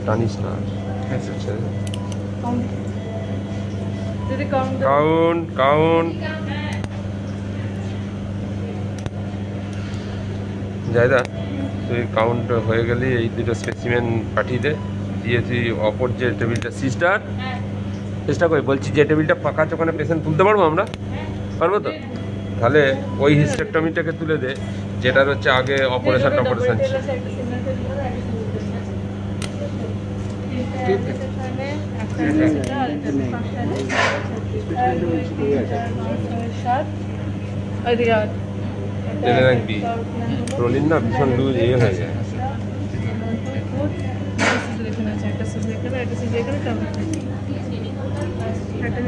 টানিস না। কাউন্ট জায়দা, তুই কাউন্ট হয়ে গেলি এই দুটো স্পেসিমেন পাঠিয়ে দিয়ে তুই অপর যে টেবিলটা সিস্টার চেষ্টা করি, বলছি যে টেবিলটা ফাঁকা আছে ওখানে পেশেন্ট তুলতে পারবো আমরা? পারবো তো? তাহলে ওই হিস্টেক্টমিটাকে তুলে দে, যেটার হচ্ছে আগে অপারেশন ছিল। জেনে রাখবি প্রলিন না ভীষণ লুজ হয়ে যায়। একটা